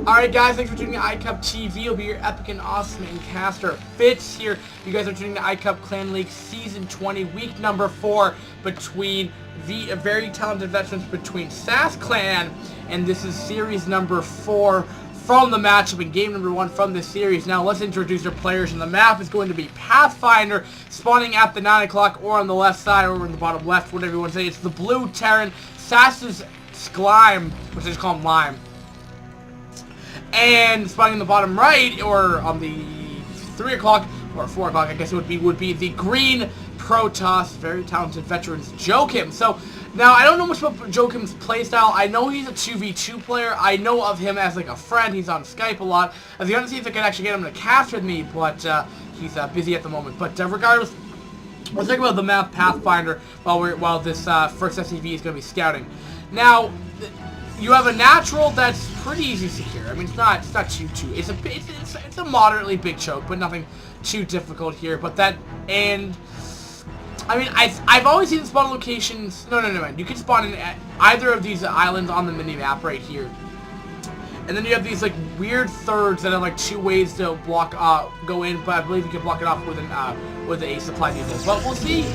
Alright guys, thanks for tuning in to vTv.JoeKim. I'll be your epic and awesome encaster. Fitz here. You guys are tuning in to Clan League Season 20, week number 4, between the very talented veterans between SAS Clan, and this is series number 4 from the matchup and game number 1 from this series. Now let's introduce our players, and the map is going to be Pathfinder, spawning at the 9 o'clock or on the left side or in the bottom left, whatever you want to say. It's the blue Terran, sas.szlime, which I just call him Lime. And spawning in the bottom right, or on the 3 o'clock, or 4 o'clock, I guess it would be the green Protoss, very talented veterans, JoeKim. So, now, I don't know much about JoeKim's playstyle. I know he's a 2v2 player. I know of him as, like, a friend. He's on Skype a lot. I was going to see if I could actually get him to cast with me, but he's busy at the moment. But regardless, let's talk about the map Pathfinder while this first SCV is going to be scouting. Now, you have a natural that's pretty easy to secure. I mean, it's not too. It's a moderately big choke, but nothing too difficult here. But that, and I mean, I've always seen spawn locations. No, man. You can spawn in at either of these islands on the mini map right here. And then you have these like weird thirds that have like 2 ways to block go in, but I believe you can block it off with a supply depot. But we'll see.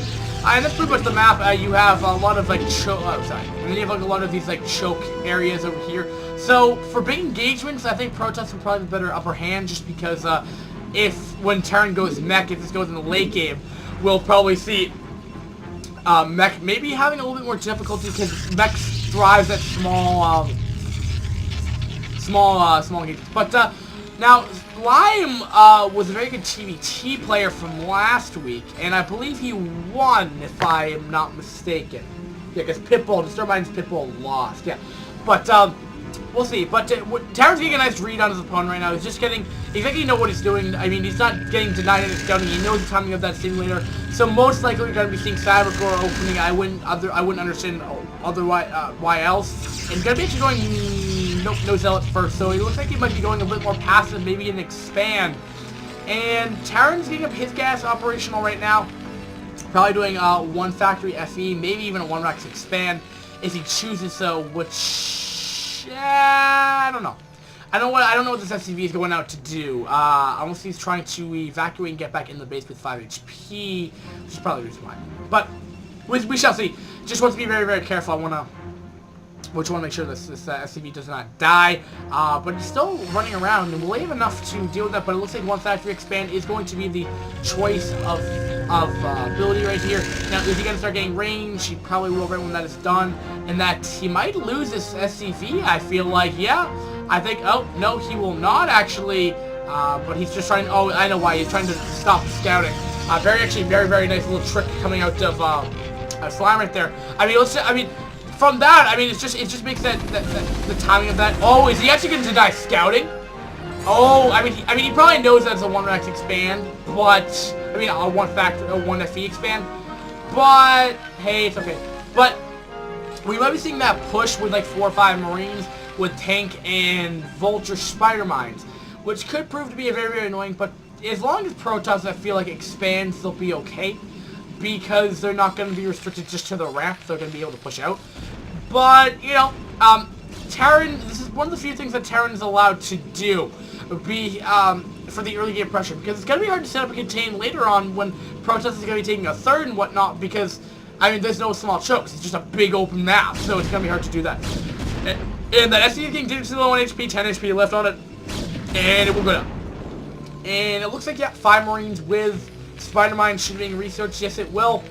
And that's pretty much the map. You have a lot of like and then you have like a lot of these like choke areas over here. So for big engagements, I think Protoss would probably have a better upper hand, just because when Terran goes mech, if this goes in the late game, we'll probably see mech maybe having a little bit more difficulty, because mech thrives at small engagements. But now, Lime was a very good TVT player from last week, and I believe he won, if I am not mistaken. Yeah, because Disturbines Pitbull lost, yeah. But, we'll see. But Terran's getting a nice read on his opponent right now. He's just getting, exactly you know what he's doing. I mean, he's not getting denied any scouting. He knows the timing of that simulator. So most likely we're going to be seeing Cybercore opening. I wouldn't understand otherwise why else. And going to be actually going no Zealot first. So it looks like he might be going a bit more passive, maybe an expand. And Terran's getting up his gas operational right now. Probably doing 1 factory FE, maybe even a 1 Rex expand if he chooses so, which I don't know. I don't know what this SCV is going out to do. Almost he's trying to evacuate and get back in the base with 5 HP, which is probably the reason why. But we shall see. Just want to be very, very careful. I want to make sure this SCV does not die. But it's still running around, and we'll have enough to deal with that. But it looks like 1 factory expand is going to be the choice of ability right here. Now, is he going to start getting range? He probably will right when that is done. And that he might lose this SCV, I feel like. Yeah, I think, oh, no, he will not actually. But he's just trying, oh, I know why. He's trying to stop scouting. Very, very nice little trick coming out of Slime right there. I mean, from that, I mean, it just makes the timing of that. Oh, is he actually going to deny scouting? Oh, I mean, he probably knows that it's a 1 Rex expand, but I mean, a 1 FE expand. But hey, it's okay. But we might be seeing that push with like 4 or 5 Marines with tank and vulture spider mines, which could prove to be a very, very annoying. But as long as Protoss, I feel like, expands, they'll be okay, because they're not going to be restricted just to the ramp. They're going to be able to push out. But, you know, Terran, this is one of the few things that Terran is allowed to do, for the early game pressure, because it's going to be hard to set up a contain later on when Protoss is going to be taking a third and whatnot, because, I mean, there's no small chokes. It's just a big open map, so it's going to be hard to do that. And that SCV thing did low on HP, 10 HP left on it, and it will go down. And it looks like, yeah, 5 Marines with Spider Mine should be being researched. Yes, it will.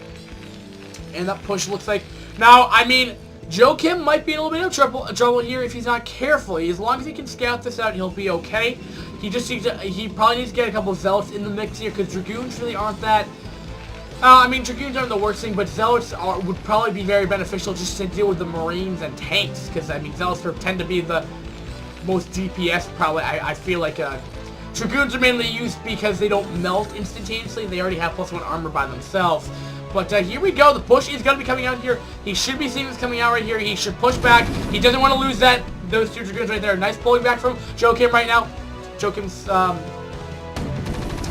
And that push looks like... Now, I mean, JoeKim might be in a little bit of trouble here if he's not careful. As long as he can scout this out, he'll be okay. He probably needs to get a couple of Zealots in the mix here, because Dragoons really aren't that... I mean, Dragoons aren't the worst thing, but Zealots would probably be very beneficial just to deal with the Marines and tanks, because, I mean, Zealots tend to be the most DPS, probably. I feel like... Dragoons are mainly used because they don't melt instantaneously. They already have +1 armor by themselves. But here we go. The push is going to be coming out here. He should be seeing this coming out right here. He should push back. He doesn't want to lose those 2 Dragoons right there. Nice pulling back from JoeKim right now. JoeKim's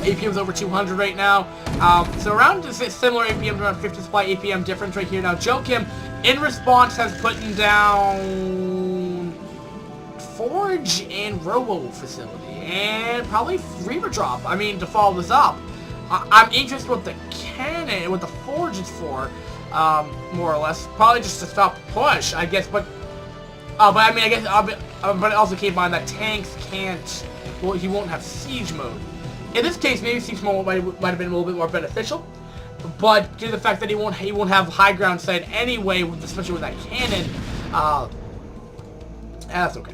APM is over 200 right now. So around similar APM, around 50 supply APM difference right here. Now JoeKim, in response, has put down Forge and Robo facility, and probably Reaver drop. I mean, to follow this up, I'm interested what the cannon, what the Forge is for, more or less. Probably just to stop the push, I guess. But I mean, I guess, but also keep in mind that tanks can't. Well, he won't have siege mode. In this case, maybe siege mode might have been a little bit more beneficial. But due to the fact that he won't have high ground sight anyway, especially with that cannon, that's okay.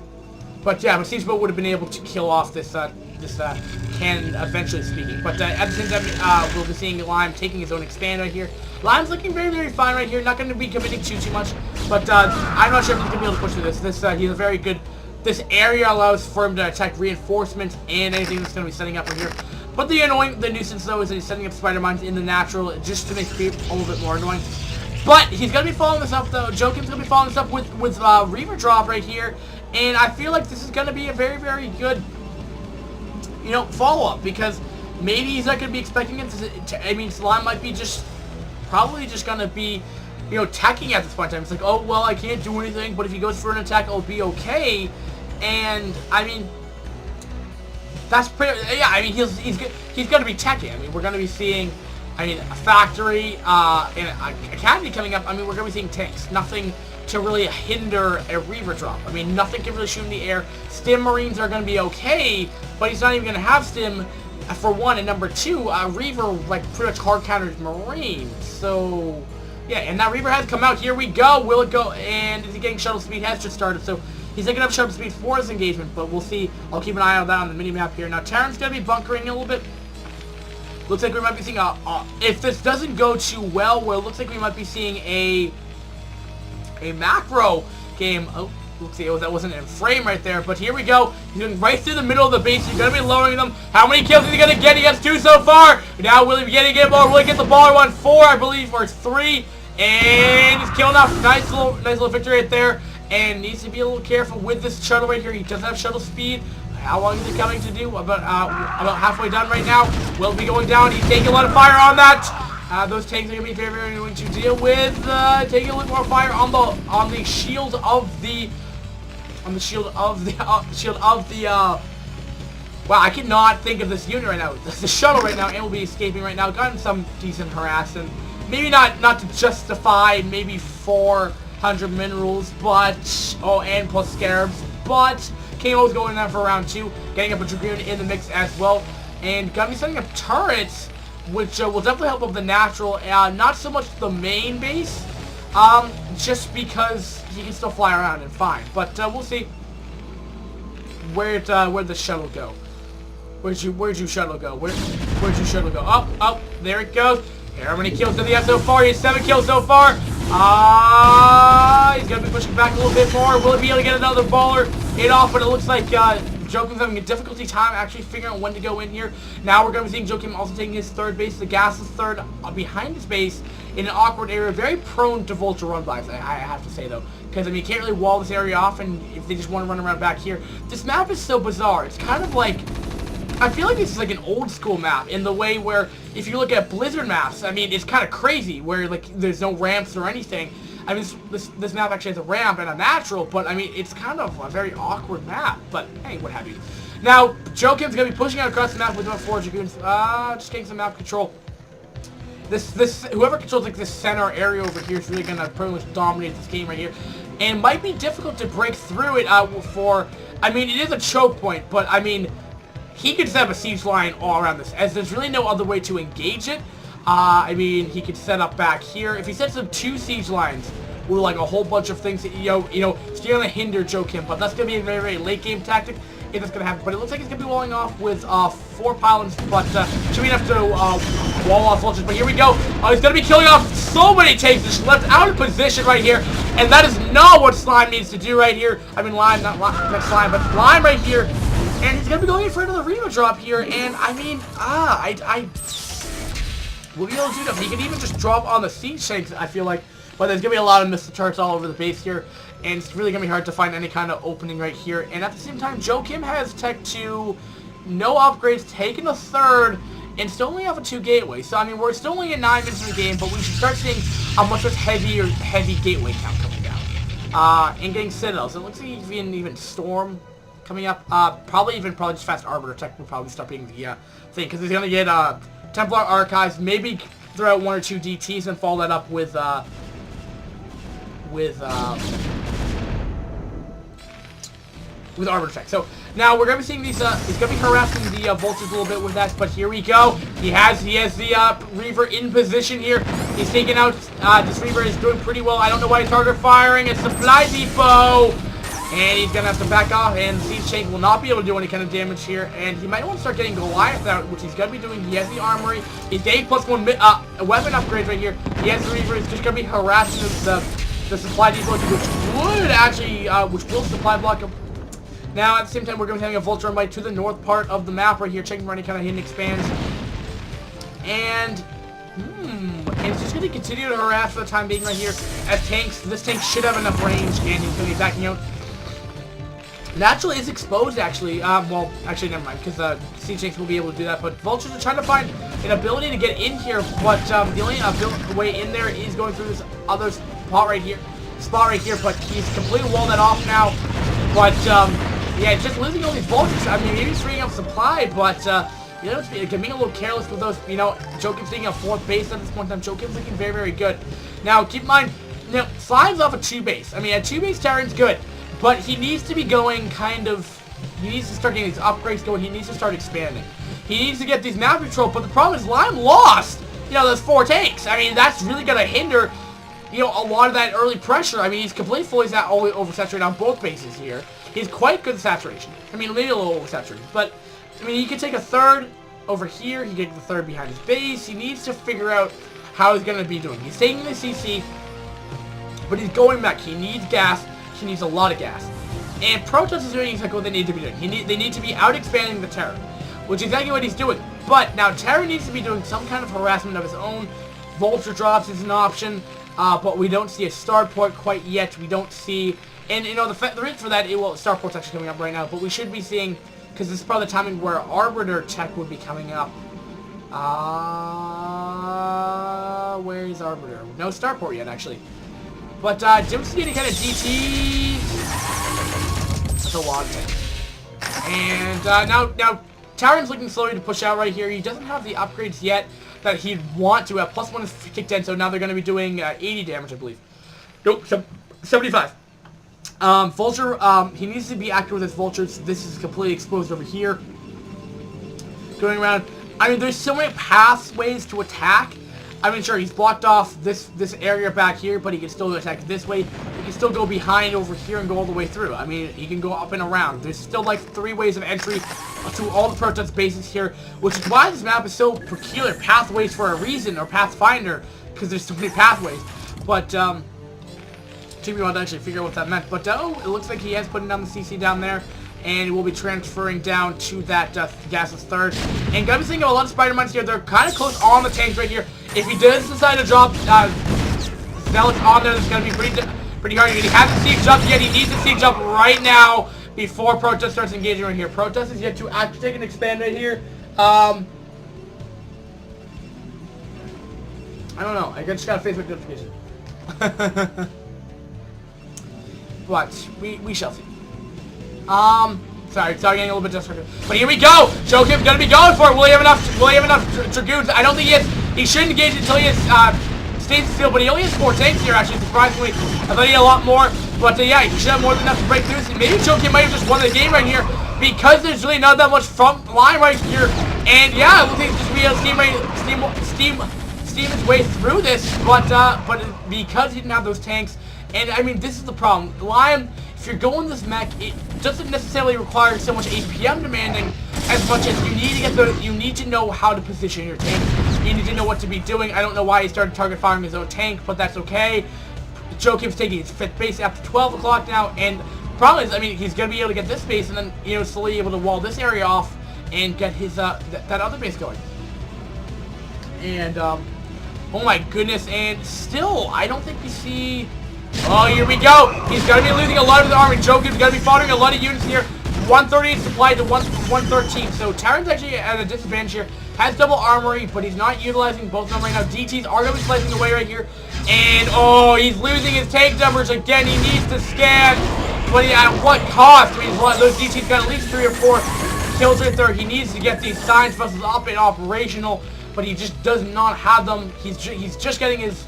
But yeah, but siege mode would have been able to kill off this cannon eventually speaking. But at the same time, we'll be seeing Lime taking his own expand right here. Lime's looking very, very fine right here. Not going to be committing too much. But I'm not sure if he's going to be able to push through this. He's a very good. This area allows for him to attack reinforcements and anything that's going to be setting up right here. But the nuisance though is that he's setting up spider mines in the natural just to make it a little bit more annoying. But he's going to be following this up though. JoeKim's going to be following this up with Reaver drop right here. And I feel like this is going to be a very, very good, you know, follow-up, because maybe he's not going to be expecting it to, I mean, Slime might be probably just going to be, you know, attacking at this point in time. It's like, oh, well, I can't do anything, but if he goes for an attack, it'll be okay. And, I mean, that's pretty, yeah, I mean, he's going to be teching. I mean, we're going to be seeing, I mean, a factory, and a academy coming up. I mean, we're going to be seeing tanks. Nothing to really hinder a Reaver drop. I mean, nothing can really shoot in the air. Stim Marines are going to be okay, but he's not even going to have Stim, for one, and number two, Reaver, like, pretty much hard counters Marines. So, yeah, and that Reaver has come out. Here we go. Will it go? And is he getting shuttle speed? Has just started, so he's taking up shuttle speed for his engagement, but we'll see. I'll keep an eye on that on the mini-map here. Now, Terran's going to be bunkering a little bit. Looks like we might be seeing if this doesn't go too well, it looks like we might be seeing a macro game. Oh, let's see, that wasn't in frame right there, but here we go. He's going right through the middle of the base. He's going to be lowering them. How many kills is he going to get? He has 2 so far. Now, will he be getting it? Will he get the baller one? 4, I believe, or 3. And he's killing off. Nice little victory right there. And needs to be a little careful with this shuttle right here. He doesn't have shuttle speed. How long is he coming to do? About halfway done right now. Will be going down. He's taking a lot of fire on that. Those tanks are going to be very, very annoying to deal with. Taking a little more fire on the shield of the wow, I cannot think of this unit right now. The shuttle right now, and will be escaping right now. Gotten some decent harassment. Maybe not to justify maybe 400 minerals, but and plus scarabs, but KO's going down for round 2, getting up a Dragoon in the mix as well, and gonna be setting up turrets, which will definitely help up the natural, not so much the main base, just because he can still fly around and fine. But we'll see where'd the shuttle go. Where'd you shuttle go? Where'd you shuttle go? Oh, there it goes. How many kills does he have so far? He has 7 kills so far. He's gonna be pushing back a little bit more. Will he be able to get another baller hit off? But it looks like JoeKim's having a difficulty time actually figuring out when to go in here. Now we're going to be seeing JoeKim also taking his third base, the gasless third, behind his base in an awkward area, very prone to vulture run-bys, I have to say though, because I mean you can't really wall this area off, and if they just want to run around back here, this map is so bizarre. It's kind of like, I feel like this is like an old school map in the way where if you look at Blizzard maps, I mean it's kind of crazy where like there's no ramps or anything. I mean, this map actually has a ramp and a natural, but I mean, it's kind of a very awkward map, but hey, what have you. Now, JoeKim's going to be pushing out across the map with about 4 Dragoons, just getting some map control. Whoever controls like this center area over here is really going to pretty much dominate this game right here, and might be difficult to break through it I mean, it is a choke point, but I mean, he could set up a siege line all around this, as there's really no other way to engage it. I mean, he could set up back here. If he sets up 2 siege lines with like a whole bunch of things that, it's going to hinder JoeKim, but that's going to be a very, very late game tactic if that's going to happen. But it looks like he's going to be walling off with 4 pylons, but should be enough to wall off vultures. But here we go. He's going to be killing off so many tanks, just left out of position right here, and that is not what Slime needs to do right here. I mean, Lime, not Slime, but Lime right here. And he's going to be going in for another Reaver drop here, and I mean, we'll be able to do that. He can even just drop on the siege tanks, I feel like. But there's going to be a lot of missile turrets all over the base here. And it's really going to be hard to find any kind of opening right here. And at the same time, JoeKim has Tech 2, no upgrades, taken a third, and still only have a 2 gateway. So, I mean, we're still only at 9 minutes in the game, but we should start seeing a much heavy gateway count coming down. And getting citadels. It looks like he can even storm coming up. Probably just Fast Arbiter Tech will probably start being the thing, because he's gonna get Templar Archives, maybe throw out 1 or 2 DTs and follow that up with Arbiter Tech. So now we're gonna be seeing these. He's gonna be harassing the Vultures a little bit with that. But here we go. He has the Reaver in position here. He's taking out. This Reaver is doing pretty well. I don't know why he's target firing. It's Supply Depot, and he's gonna have to back off. And Siege Tank will not be able to do any kind of damage here. And he might want to start getting Goliath out, which he's gonna be doing. He has the armory. He's getting +1 weapon upgrades right here. He has the Reaver. He's just gonna be harassing the Supply Depot, which would actually which will supply block him. Now, at the same time, we're going to be having a Vulture Bite to the north part of the map right here, checking for any kind of hidden expands. And it's just going to continue to harass for the time being right here. As tanks, this tank should have enough range, and he's going to be backing out. Natural is exposed, actually. Well, actually, never mind, because Siege Tanks will be able to do that. But Vultures are trying to find an ability to get in here, but the only way in there is going through this other spot right here. But he's completely walled that off now. But, yeah, just losing all these Vultures. I mean, maybe he's freeing up supply, but, you know, it's being a little careless with those, you know, JoeKim's taking a 4th base at this point in time. JoeKim's looking very, very good. Now, keep in mind, you know, Slime's off a 2 base. I mean, a 2 base Terran's good, but he needs to be going kind of, he needs to start getting these upgrades going. He needs to start expanding. He needs to get these map control, but the problem is Lime lost, you know, those 4 tanks. I mean, that's really going to hinder, you know, a lot of that early pressure. I mean, he's completely fully oversaturated on both bases here. He's quite good at saturation. I mean, maybe a little oversaturated, but, I mean, he could take a 3rd over here. He could get the 3rd behind his base. He needs to figure out how he's going to be doing. He's taking the CC, but he's going back. He needs gas. He needs a lot of gas. And Protoss is doing exactly what they need to be doing. They need to be out-expanding the Terra, which is exactly what he's doing. But now Terra needs to be doing some kind of harassment of his own. Vulture drops is an option, but we don't see a starport quite yet. We don't see... And, you know, the reason for that, starport's actually coming up right now, but we should be seeing, because this is probably the timing where Arbiter Tech would be coming up. Where is Arbiter? No starport yet, actually. But, don't see any kind of DT. That's a lot of things. And, now, Terran's looking slowly to push out right here. He doesn't have the upgrades yet that he'd want to have. +1 is kicked in, so now they're going to be doing 80 damage, I believe. Nope, 75. Vulture, he needs to be active with his Vultures. This is completely exposed over here. Going around. I mean, there's so many pathways to attack. I mean, sure, he's blocked off this area back here, but he can still attack this way. He can still go behind over here and go all the way through. I mean, he can go up and around. There's still, like, 3 ways of entry to all the Protoss bases here, which is why this map is so peculiar. Pathways for a reason, or Pathfinder, because there's so many pathways. But, Jimmy wanted to actually figure out what that meant. But, oh, it looks like he has put down the CC down there. And we'll be transferring down to that gasless 3rd. And gotta be thinking of a lot of Spider-Mines here. They're kind of close on the tanks right here. If he does decide to drop Zealots on there, that's gonna be pretty hard. He hasn't sieged up yet. He needs to siege up right now before Protoss starts engaging right here. Protoss is yet to actually take an expand right here. I don't know. I just got a Facebook notification. But we shall see. Sorry, getting a little bit distracted. But here we go! JoeKim's gonna be going for it! Will he have enough Dragoons? I don't think he has. He shouldn't engage until he has stays still, but he only has 4 tanks here, actually, surprisingly. I thought he had a lot more. But yeah, he should have more than enough to break through this. Maybe JoeKim might have just won the game right here, because there's really not that much front line right here. And yeah, it looks like he's just be able to steam his way through this, but because he didn't have those tanks. And I mean, this is the problem. Lion, if you're going this mech, it doesn't necessarily require so much APM demanding as much as you need to know how to position your tank. You need to know what to be doing. I don't know why he started target firing his own tank, but that's okay. JoeKim's taking his 5th base after 12 o'clock now, and the problem is, I mean, he's gonna be able to get this base and then, you know, slowly able to wall this area off and get his that other base going. And oh my goodness, and still, I don't think we see. Oh, here we go. He's going to be losing a lot of his army. JoeKim's going to be firing a lot of units here. 138 supplied to 113. So Terran's actually at a disadvantage here. Has double armory, but he's not utilizing both of them right now. DTs are going to be slicing away right here. And, oh, he's losing his tank numbers again. He needs to scan. but at what cost? I mean, those DTs got at least 3 or 4 kills right there. He needs to get these science vessels up and operational, but he just does not have them. He's just getting his...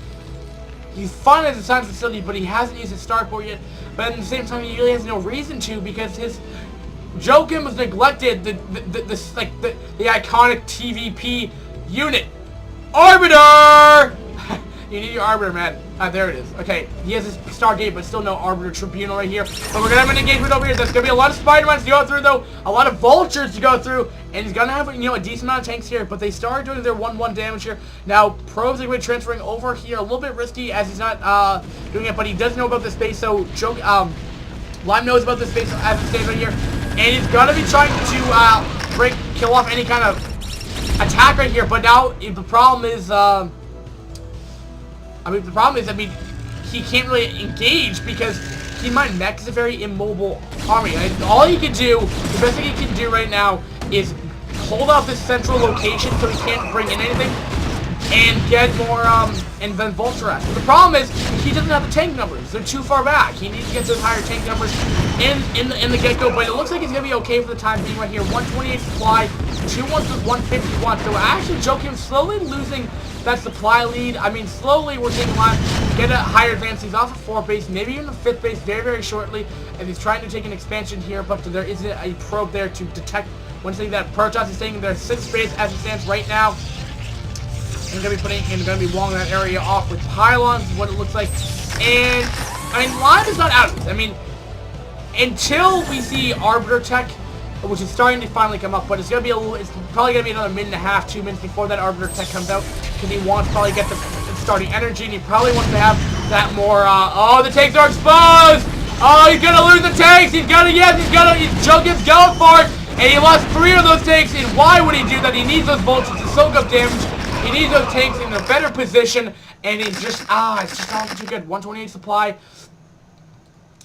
He's fun as a science facility, but he hasn't used his starport yet. But at the same time, he really has no reason to, because his... JoeKim was neglected the iconic TVP unit. Arbiter! You need your Arbiter, man. There it is. Okay, he has his Stargate, but still no Arbiter Tribunal right here. But we're gonna have an engagement over here. There's gonna be a lot of Spider-Mans to go through, though. A lot of Vultures to go through. And he's gonna have, you know, a decent amount of tanks here. But they start doing their 1-1 damage here. Now, Probes are going to be transferring over here. A little bit risky as he's not doing it. But he does know about this base. So, Lime knows about this base as it stands right here. And he's gonna be trying to kill off any kind of attack right here. But now, the problem is... the problem is, he can't really engage because Team Mind Mech is a very immobile army. All he can do, the best thing he can do right now is hold off this central location so he can't bring in anything and get more, and then Vulture. The problem is, he doesn't have the tank numbers. They're too far back. He needs to get those higher tank numbers in the get-go, but it looks like he's going to be okay for the time being right here. 128 supply, 2-1 with 151. So actually, JoeKim slowly losing that supply lead. I mean, slowly we're seeing Lime get a higher advance. He's off a 4th base, maybe even the 5th base very, very shortly. And he's trying to take an expansion here, but there isn't a probe there to detect one thing that Protoss is staying in their 6th base as it stands right now. And going to be walling that area off with pylons, is what it looks like. And, I mean, Lime is not out of this. I mean, until we see Arbiter Tech, which is starting to finally come up, but it's probably going to be another minute and a half, 2 minutes before that Arbiter Tech comes out, because he wants to probably get the starting energy, and he probably wants to have that more, oh, the tanks are exposed! Oh, he's going to lose the tanks! JoeKim's going for it! And he lost 3 of those tanks, and why would he do that? He needs those Vultures to soak up damage. He needs those tanks in a better position, and it's just not too good. 128 supply.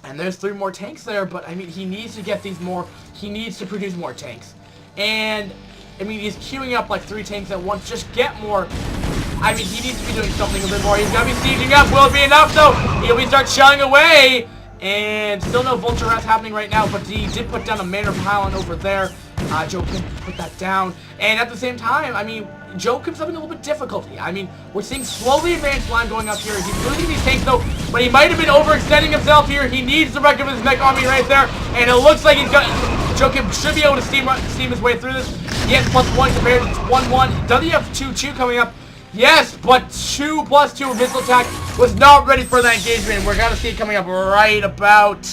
And there's 3 more tanks there, but, I mean, he needs to get these more. He needs to produce more tanks. And, I mean, he's queuing up, like, 3 tanks at once. Just get more. I mean, he needs to be doing something a bit more. He's going to be sieging up. Will it be enough, though? He'll be start shelling away. And still no Vulture Rats happening right now, but he did put down a Manor Pylon over there. JoeKim put that down. And at the same time, I mean, JoeKim's having a little bit of difficulty. I mean, we're seeing slowly advanced line going up here. He's losing these tanks, though, but he might have been overextending himself here. He needs the wreck of his mech army right there, and it looks like JoeKim should be able to steam his way through this. Yes, +1 compared to 1-1. Does he have 2-2 coming up? Yes, but 2 + 2 missile attack was not ready for that engagement. We're gonna see it coming up right about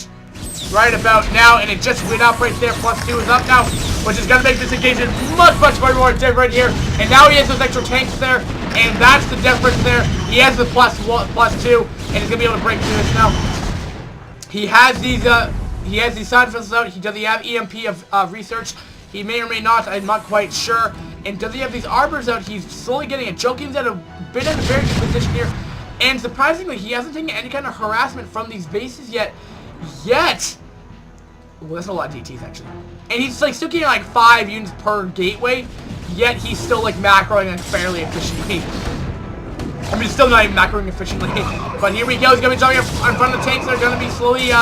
now, and it just went up right there. +2 is up now, which is gonna make this engagement much more different here. And now he has those extra tanks there, and that's the difference there. He has the +2, and he's gonna be able to break through this now. He has these side vessels out. Does he have EMP of research? He may or may not. I'm not quite sure. And does he have these arbors out? He's slowly getting it. JoeKim's at a bit in a very good position here. And surprisingly, he hasn't taken any kind of harassment from these bases yet. Well, that's a lot of DTs, actually. And he's like still getting like 5 units per gateway, yet he's still like macroing fairly efficiently. I mean, still not even macroing efficiently. But here we go. He's going to be jumping in front of the tanks. They're going to be slowly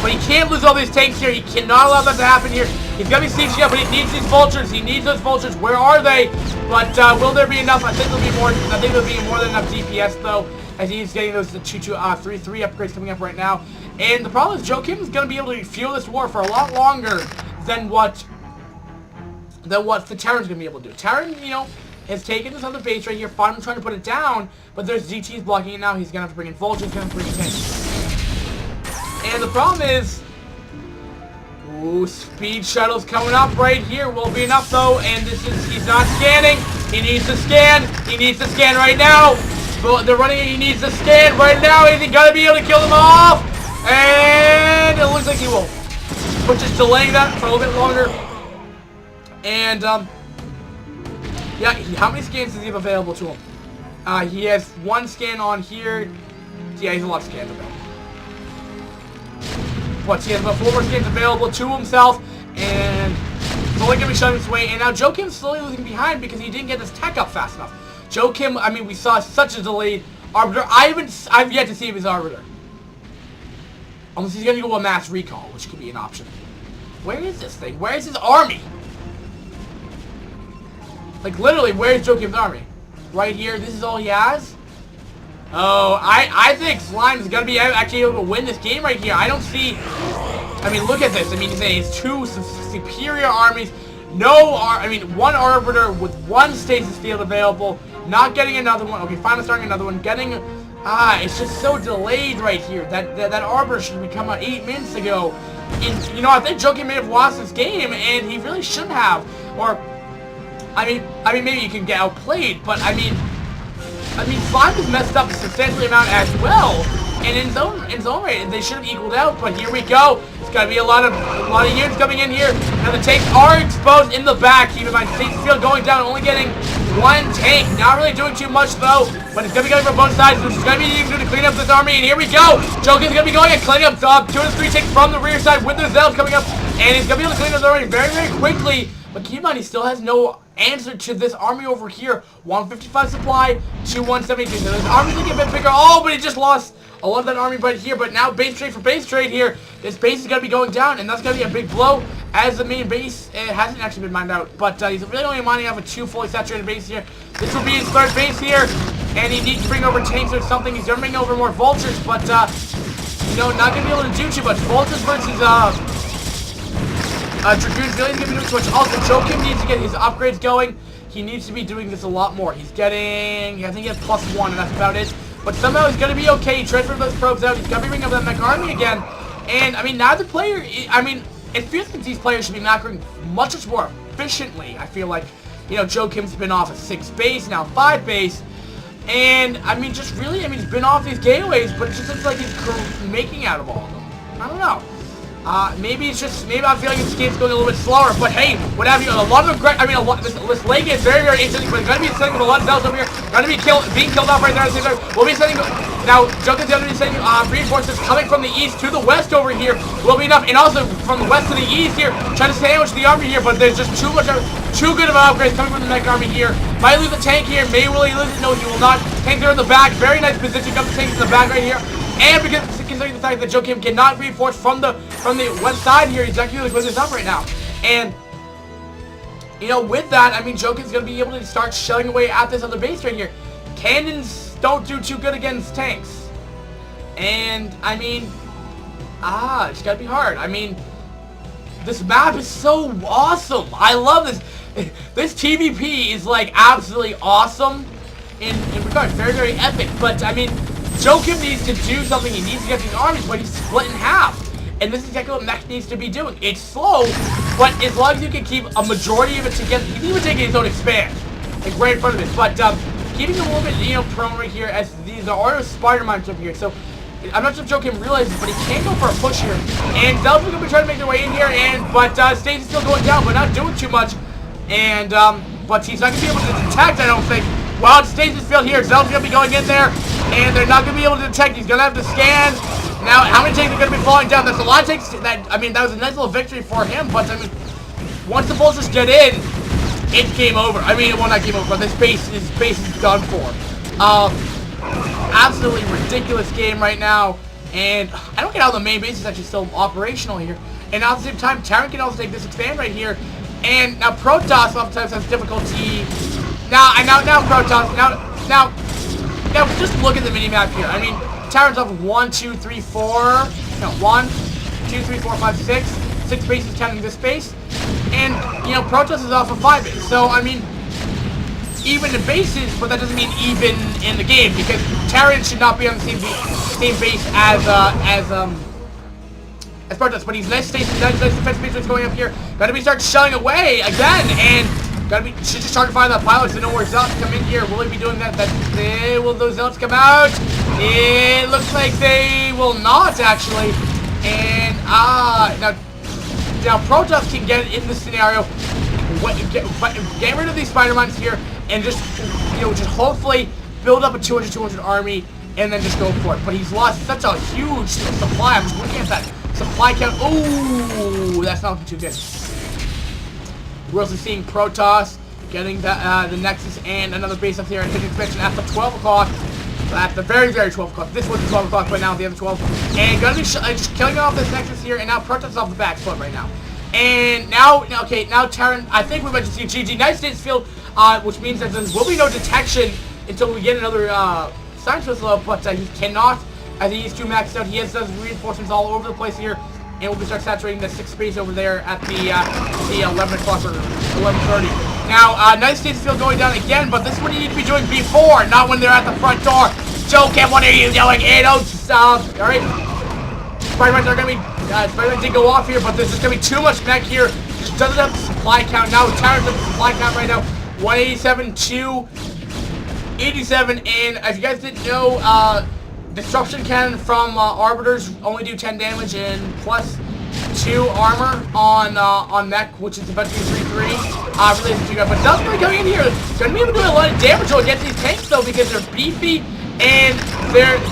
but he can't lose all these tanks here. He cannot allow that to happen here. He's going to be sieging up, but he needs these Vultures. He needs those Vultures. Where are they? But will there be enough? I think there'll be more. I think there'll be more than enough DPS, though, as he's getting those 3-3 upgrades coming up right now. And the problem is JoeKim is going to be able to fuel this war for a lot longer than what the Terran's going to be able to do. Terran, you know, has taken this other base right here, finally trying to put it down, but there's DTs blocking it now. He's going to have to bring in Vultures, he's going to bring in tanks. And the problem is, ooh, speed shuttle's coming up right here. Will be enough though, and he's not scanning. He needs to scan. He needs to scan right now. They're running. He needs to scan right now. Is he gonna be able to kill them off? And it looks like he will. But just delaying that for a little bit longer. And yeah, how many scans does he have available to him? He has 1 scan on here. Yeah, he's a lot of scans available. But he has about 4 more skins available to himself, and he's only going to be shutting his way. And now JoeKim's slowly losing behind because he didn't get this tech up fast enough. JoeKim, I mean, we saw such a delayed Arbiter. I've yet to see his Arbiter. Unless he's gonna go a mass recall, which could be an option. Where is this thing? Where is his army? Like, literally, where's JoeKim's army? Right here, this is all he has? Oh, I think Slime is gonna be actually able to win this game right here. I don't see... I mean, look at this. I mean, he's two superior armies. One Arbiter with one stasis field available. Not getting another one. Okay, finally starting another one. Getting... it's just so delayed right here. That Arbiter should have come out 8 minutes ago. And, you know, I think JoeKim may have lost this game, and he really shouldn't have. Or, I mean, maybe you can get outplayed, but, I mean, Slime has messed up a substantial amount as well. And in his own right, they should have equaled out, but here we go. It's gonna be a lot of units coming in here. Now the tanks are exposed in the back. Keep in mind, Stasis Field going down, only getting one tank. Not really doing too much though, but it's gonna be going from both sides. It's gonna be needed to clean up this army, and here we go. JoeKim's gonna be going and cleaning up 2 of the 3 tanks from the rear side with the Zealots coming up, and he's gonna be able to clean up the army very, very quickly. But keep in mind, he still has no answer to this army over here. 155 supply to 172. So this army's gonna get a bit bigger. Oh, but he just lost a lot of that army right here. But now base trade for base trade here. This base is gonna be going down, and that's gonna be a big blow as the main base hasn't actually been mined out. But he's really only mining out of 2 fully saturated bases here. This will be his 3rd base here, and he needs to bring over tanks or something. He's gonna bring over more vultures, but you know, not gonna be able to do too much. Vultures versus Dragoons really is going to be doing too much. Also, JoeKim needs to get his upgrades going. He needs to be doing this a lot more. He's getting, I think he has +1, and that's about it. But somehow he's going to be okay. He transferred those probes out. He's going to be bringing up that mech army again. And, I mean, neither player, I mean, it feels like these players should be macroing much more efficiently. I feel like, you know, JoeKim's been off a 6 base, now 5 base. And, I mean, just really, I mean, he's been off these gateways, but it just looks like he's making out of all of them. I don't know. Maybe it's just, maybe I'm feeling this game's going a little bit slower, but hey, what have you, a lot of this late game is very, very interesting, but it's going to be sending with a lot of Zealots over here, going to be being killed off right there at the same time. We'll be sending, now, JoeKim's going to be sending, reinforcements coming from the east to the west over here will be enough, and also from the west to the east here, trying to sandwich the army here, but there's just too good of an upgrades coming from the mech army here. Might lose the tank here, may really lose it, no, he will not. Tank there in the back, very nice position, comes the tanks in the back right here. And because considering the fact that JoeKim cannot reinforce from the west side here, he's actually really putting this up right now. And you know, with that, I mean, JoeKim's gonna be able to start shelling away at this other base right here. Cannons don't do too good against tanks. And I mean, it's gotta be hard. I mean, this map is so awesome. I love this. This TVP is like absolutely awesome in regards, very, very epic. But I mean, JoeKim needs to do something. He needs to get these armies, but he's split in half. And this is exactly what Mech needs to be doing. It's slow, but as long as you can keep a majority of it together, he can even take his own expand, like right in front of it. But keeping a little bit, you know, prone right here, as these are spider mines up here. So I'm not sure if JoeKim realizes, but he can't go for a push here. And Zealots are gonna be trying to make their way in here, but Stasis still going down, but not doing too much. And but he's not gonna be able to detect, I don't think. Well, it's Stasis Field here. Zealots are gonna be going in there, and they're not gonna be able to detect. He's gonna have to scan. Now, how many tanks are gonna be falling down? That's a lot of tanks. That, I mean, that was a nice little victory for him. But I mean, once the vultures get in, it's game over. I mean, well, not game over, but this base is done for. Absolutely ridiculous game right now, and I don't get how the main base is actually still operational here. And at the same time, Terran can also take this expand right here. And now Protoss oftentimes has difficulty. Now Protoss. Now just look at the minimap here. I mean, Terran's off 1, 2, 3, 4. No, 1, 2, 3, 4, 5, 6. 6 bases counting this base. And, you know, Protoss is off of 5 bases. So, I mean, even in bases, but that doesn't mean even in the game, because Terran should not be on the same base as Protoss. But he's nice station, nice defense base that's going up here. Gotta be start shelling away again, and should just try to find that pilot to know where Zealots come in here. Will he be doing that? Will those Zealots come out? It looks like they will not, actually. And, now Protoss can get in this scenario, get rid of these spider mines here, and just, you know, just hopefully build up a 200 army, and then just go for it. But he's lost such a huge supply. I'm just looking at that supply count. Ooh, that's not looking too good. We're also seeing Protoss getting the Nexus and another base up here at his expansion after 12 o'clock. That's the very, very 12 o'clock. This was the 12 o'clock right now, the other 12. And gonna be just killing off this Nexus here, and now Protest off the back foot right now. And now, okay, now Terran, I think we might just see GG. Nice stance field, which means that there will be no detection until we get another science whistle, but he cannot. I think he's too maxed out. He has those reinforcements all over the place here, and we'll start saturating the 6th space over there at the 11 o'clock or 11:30. Now, nice stance field going down again, but this is what you need to be doing before, not when they're at the front door. JoeKim, what are you doing? Hey, don't stop. All right. Spider-Mans are going to be, Spider-Man did go off here, but there's just going to be too much mech here. Just doesn't have the supply count. Now, Tyrant's at the supply count right now. 187 to 87, and if you guys didn't know, Disruption Cannon from Arbiters only do 10 damage and plus 2 armor on mech, which is eventually 3-3. Related to you guys, but doesn't really coming in here. Going to be able to do a lot of damage against these tanks though, because they're beefy and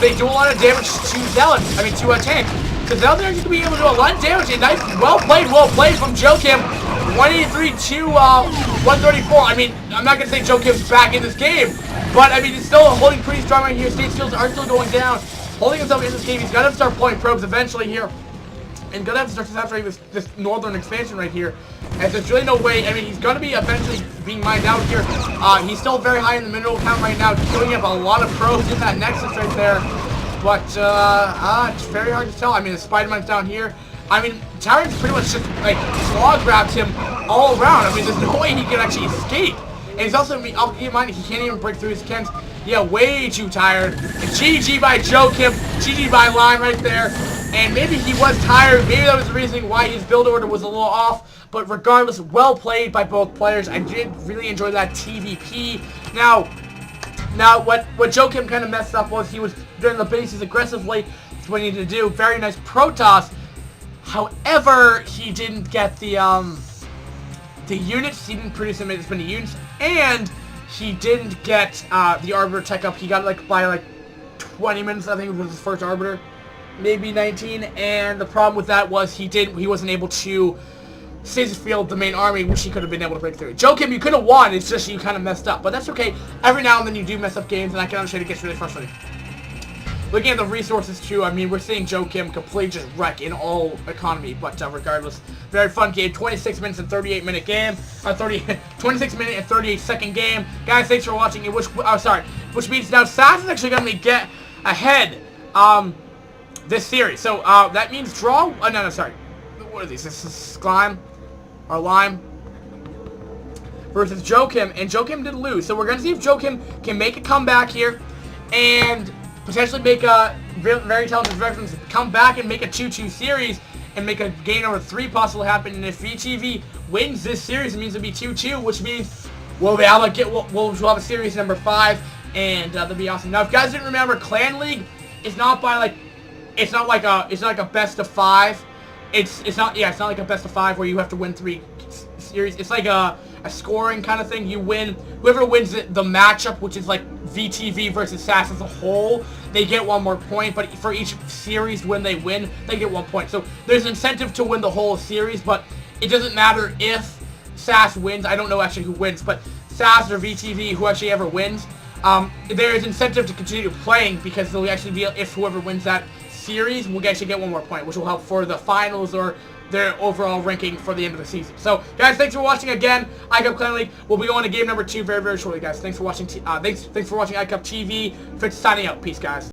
they do a lot of damage to Zealots. I mean, to tanks. So Zealots are going to be able to do a lot of damage. And nice, well played from JoeKim. 183 to 134. I mean, I'm not going to say JoeKim's back in this game, but I mean, he's still holding pretty strong right here. State skills are still going down. Holding himself in this game. He's going to start pulling probes eventually here. And going to have to start saturating this northern expansion right here. And there's really no way. I mean, he's going to be eventually being mined out here. He's still very high in the mineral count right now, killing up a lot of probes in that nexus right there. But it's very hard to tell. I mean, the Spider-Man's down here. I mean, Tyrant's pretty much just, like, claw grabbed him all around. I mean, there's no way he can actually escape. And he's also, I'll keep in mind, he can't even break through his Kens. Yeah, way too tired. And GG by JoeKim. GG by Lime right there. And maybe he was tired. Maybe that was the reason why his build order was a little off. But regardless, well played by both players. I did really enjoy that TVP. Now what JoeKim kind of messed up was he was doing the bases aggressively. That's what he needed to do. Very nice Protoss. However, he didn't get the units. He didn't produce as many units, and he didn't get the Arbiter tech up. He got it like by like 20 minutes. I think it was his first Arbiter, maybe 19. And the problem with that was he wasn't able to seize the field, the main army, which he could have been able to break through. JoeKim, you could have won. It's just you kind of messed up, but that's okay. Every now and then you do mess up games, and I can understand it gets really frustrating. Looking at the resources too, I mean, we're seeing JoeKim completely just wreck in all economy, but regardless, very fun game. 26 minutes and 38 minute game, 26 minute and 38 second game. Guys, thanks for watching. Which means now SAS is actually going to get ahead this series. So that means draw. Sorry. What are these? This is SLIME or Lime versus JoeKim, and JoeKim did lose. So we're going to see if JoeKim can make a comeback here and potentially make a very talented veterans come back and make a 2-2 series and make a game number 3 possibly happen. And if vTv wins this series, it means it'll be 2-2, which means we'll be able to get we'll have a series number 5, and that'll be awesome. Now, if you guys didn't remember, Clan League is not by like it's not like a best of 5. It's not like a best of 5 where you have to win 3 series. It's like a scoring kind of thing. You win, whoever wins the matchup, which is like vTv versus SAS as a whole, they get 1 more point, but for each series when they win, they get 1 point. So there's incentive to win the whole series, but it doesn't matter if SAS wins. I don't know actually who wins, but SAS or vTv, who actually ever wins, there is incentive to continue playing, because they'll actually be, if whoever wins that series will actually get 1 more point, which will help for the finals or their overall ranking for the end of the season. So, guys, thanks for watching again. iCup Clan League. We'll be going to game number 2 very, very shortly, guys. Thanks for watching. Thanks for watching iCup TV. Fritz signing out. Peace, guys.